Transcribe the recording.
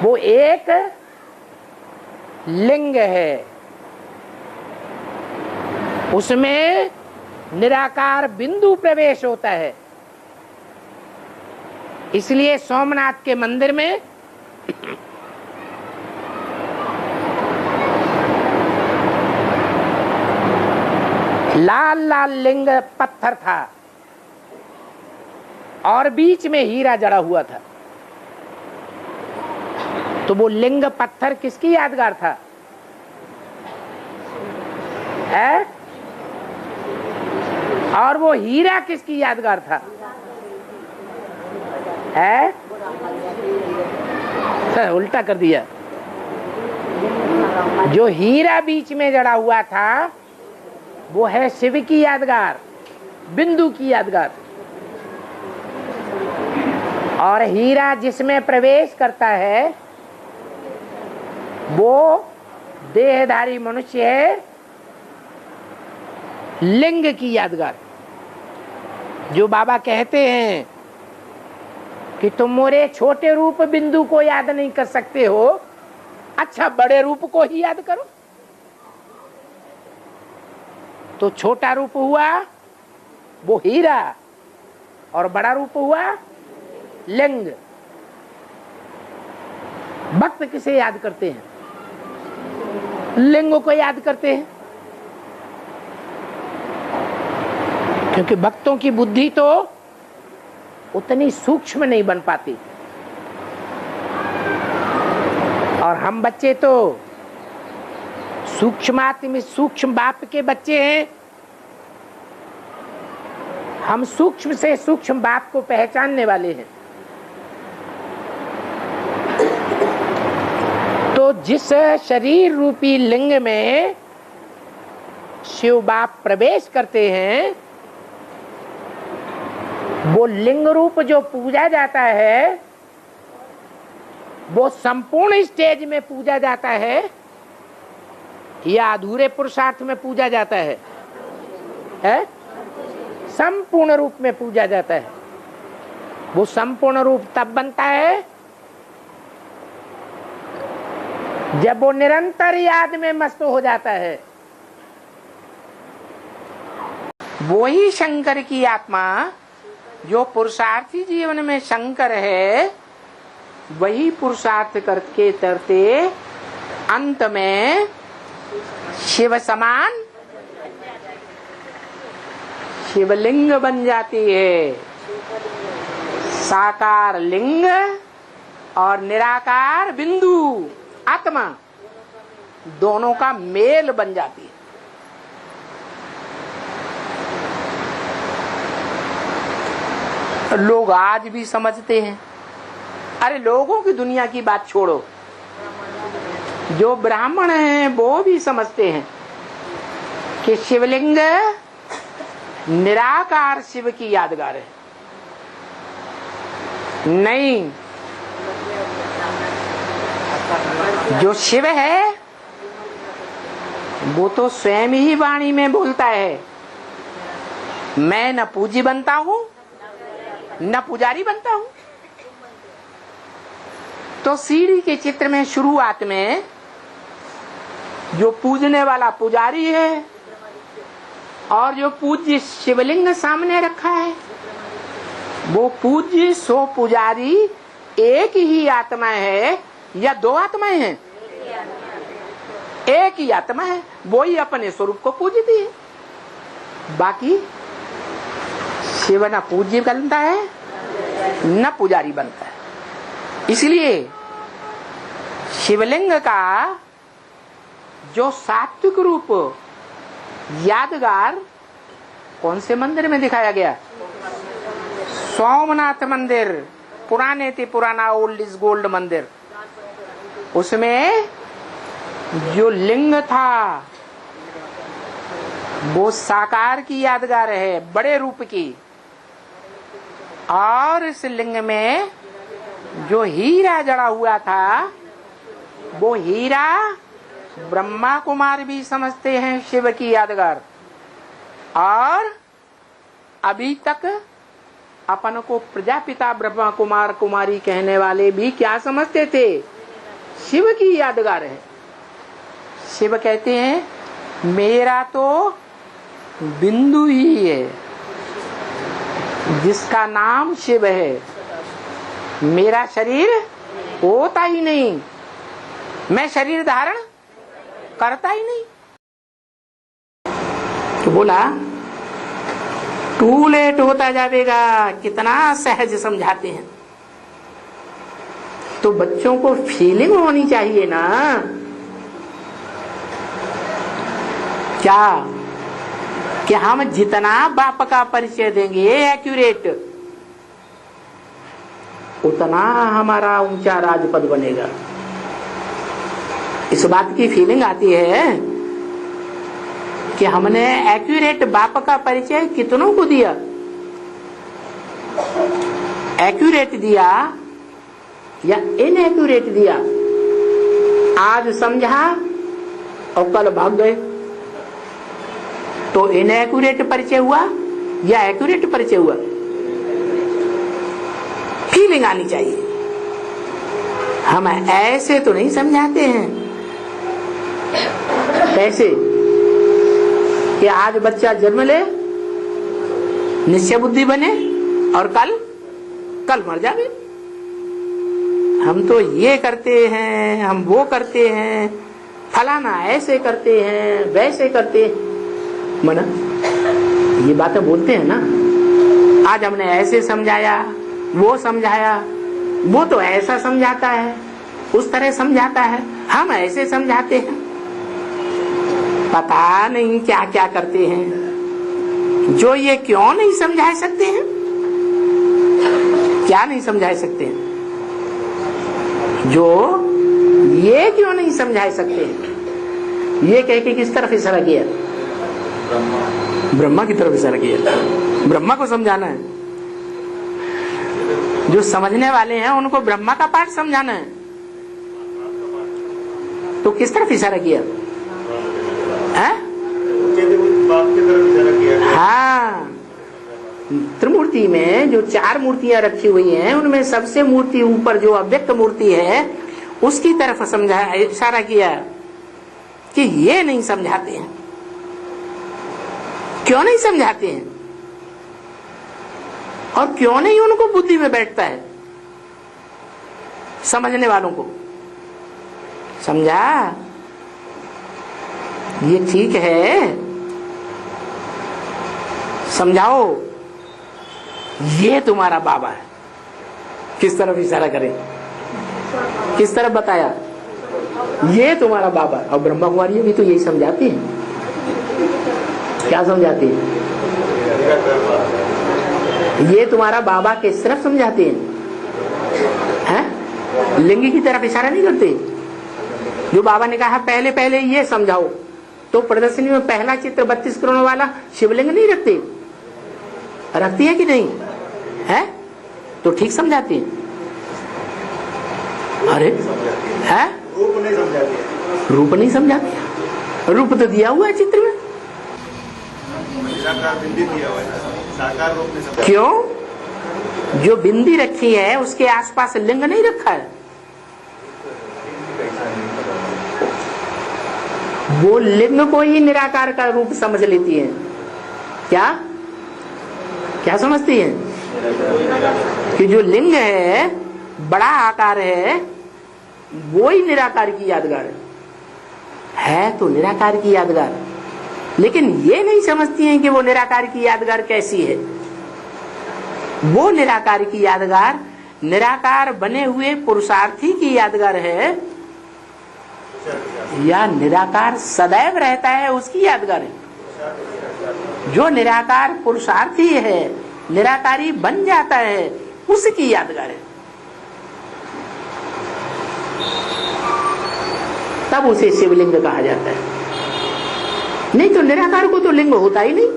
वो एक लिंग है, उसमें निराकार बिंदु प्रवेश होता है। इसलिए सोमनाथ के मंदिर में लाल लाल लिंग पत्थर था और बीच में हीरा जड़ा हुआ था। तो वो लिंग पत्थर किसकी यादगार था? है? और वो हीरा किसकी यादगार था? है? उल्टा कर दिया। जो हीरा बीच में जड़ा हुआ था वो है शिव की यादगार, बिंदु की यादगार। और हीरा जिसमें प्रवेश करता है वो देहधारी मनुष्य है, लिंग की यादगार। जो बाबा कहते हैं कि तुम मोरे छोटे रूप बिंदु को याद नहीं कर सकते हो, अच्छा बड़े रूप को ही याद करो। तो छोटा रूप हुआ वो हीरा और बड़ा रूप हुआ लिंग। भक्त किसे याद करते हैं? लिंग को याद करते हैं, क्योंकि भक्तों की बुद्धि तो उतनी सूक्ष्म नहीं बन पाती। और हम बच्चे तो सूक्ष्माति सूक्ष्म बाप के बच्चे हैं। हम सूक्ष्म से सूक्ष्म बाप को पहचानने वाले हैं। तो जिस शरीर रूपी लिंग में शिव बाप प्रवेश करते हैं, वो लिंग रूप जो पूजा जाता है वो संपूर्ण स्टेज में पूजा जाता है या अधूरे पुरुषार्थ में पूजा जाता है? संपूर्ण रूप में पूजा जाता है। वो संपूर्ण रूप तब बनता है जब वो निरंतर याद में मस्त हो जाता है। वो ही शंकर की आत्मा जो पुरुषार्थी जीवन में शंकर है, वही पुरुषार्थ करके करते अंत में शिव समान शिवलिंग बन जाती है। साकार लिंग और निराकार बिंदु आत्मा दोनों का मेल बन जाती है। लोग आज भी समझते हैं, अरे लोगों की दुनिया की बात छोड़ो, जो ब्राह्मण हैं वो भी समझते हैं कि शिवलिंग निराकार शिव की यादगार है। नहीं, जो शिव है वो तो स्वयं ही वाणी में बोलता है, मैं न पूजी बनता हूं न पुजारी बनता हूं। तो सीढ़ी के चित्र में शुरुआत में जो पूजने वाला पुजारी है और जो पूज्य शिवलिंग सामने रखा है, वो पूज्य सो पुजारी एक ही आत्मा है या दो आत्माएं हैं? एक ही आत्मा है, वो ही अपने स्वरूप को पूजती है। बाकी शिव न पूज्य बनता है न पुजारी बनता है। इसलिए शिवलिंग का जो सात्विक रूप यादगार कौन से मंदिर में दिखाया गया? सोमनाथ मंदिर, पुराने थे पुराना ओल्ड इज गोल्ड मंदिर। उसमें जो लिंग था वो साकार की यादगार है, बड़े रूप की। और इस लिंग में जो हीरा जड़ा हुआ था वो हीरा ब्रह्मा कुमार भी समझते हैं शिव की यादगार। और अभी तक अपन को प्रजापिता ब्रह्मा कुमार कुमारी कहने वाले भी क्या समझते थे? शिव की यादगार है। शिव कहते हैं मेरा तो बिंदु ही है, जिसका नाम शिव है, मेरा शरीर होता ही नहीं, मैं शरीर धारण करता ही नहीं। तो बोला टू लेट होता जाएगा। कितना सहज समझाते हैं। तो बच्चों को फीलिंग होनी चाहिए ना, क्या कि हम जितना बाप का परिचय देंगे एक्यूरेट, उतना हमारा ऊंचा राजपद बनेगा। इस बात की फीलिंग आती है कि हमने एक्यूरेट बाप का परिचय कितनों को दिया। एक्यूरेट दिया या इनएक्यूरेट दिया, आज समझा और कल भाग गए, तो इनएक्यूरेट परिचय हुआ या एक्यूरेट परिचय हुआ? फीलिंग आनी चाहिए। हम ऐसे तो नहीं समझाते हैं। कैसे कि आज बच्चा जन्म ले, निश्चय बुद्धि बने और कल मर जावे। हम तो ये करते हैं, हम वो करते हैं, फलाना ऐसे करते हैं, वैसे करते हैं। मना ये बातें बोलते हैं ना, आज हमने ऐसे समझाया, वो समझाया, वो तो ऐसा समझाता है, उस तरह समझाता है, हम ऐसे समझाते हैं। पता नहीं क्या क्या करते हैं। जो ये क्यों नहीं समझा सकते हैं? क्या नहीं समझा सकते हैं? जो ये क्यों नहीं समझा सकते हैं? ये कह के किस तरफ इशारा किया? ब्रह्मा की तरफ इशारा किया। ब्रह्मा को समझाना है। जो समझने वाले हैं उनको ब्रह्मा का पाठ समझाना है। तो किस तरफ इशारा किया? हाँ, त्रिमूर्ति में जो 4 मूर्तियां रखी हुई हैं, उनमें सबसे मूर्ति ऊपर जो अव्यक्त मूर्ति है, उसकी तरफ समझा, इशारा किया कि ये नहीं समझाते हैं। क्यों नहीं समझाते हैं? और क्यों नहीं उनको बुद्धि में बैठता है? समझने वालों को समझा, ये ठीक है, समझाओ, ये तुम्हारा बाबा है। किस तरफ इशारा करें? किस तरफ बताया? ये तुम्हारा बाबा। और ब्रह्मा कुमारी भी तो यही समझाती है। क्या समझाती है? ये तुम्हारा बाबा किस तरफ समझाते हैं? लिंग की तरफ इशारा नहीं करते। जो बाबा ने कहा पहले पहले ये समझाओ, तो प्रदर्शनी में पहला चित्र 32 करोड़ वाला शिवलिंग नहीं रखते? रखती है कि नहीं है? तो ठीक समझाती है। अरे है, रूप नहीं समझाती। रूप नहीं समझाती। रूप तो दिया हुआ है चित्र में। क्यों? जो बिंदी रखी है उसके आसपास लिंग नहीं रखा है। वो लिंग को ही निराकार का रूप समझ लेती है। क्या क्या समझती है? कि जो लिंग है, बड़ा आकार है, वो ही निराकार की यादगार है तो निराकार की यादगार। लेकिन ये नहीं समझती हैं कि वो निराकार की यादगार कैसी है। वो निराकार की यादगार निराकार बने हुए पुरुषार्थी की यादगार है, या निराकार सदैव रहता है उसकी यादगार है। जो निराकार पुरुषार्थी है, निराकारी बन जाता है, उसकी यादगार है। तब उसे शिवलिंग कहा जाता है। नहीं तो निराकार को तो लिंग होता ही नहीं।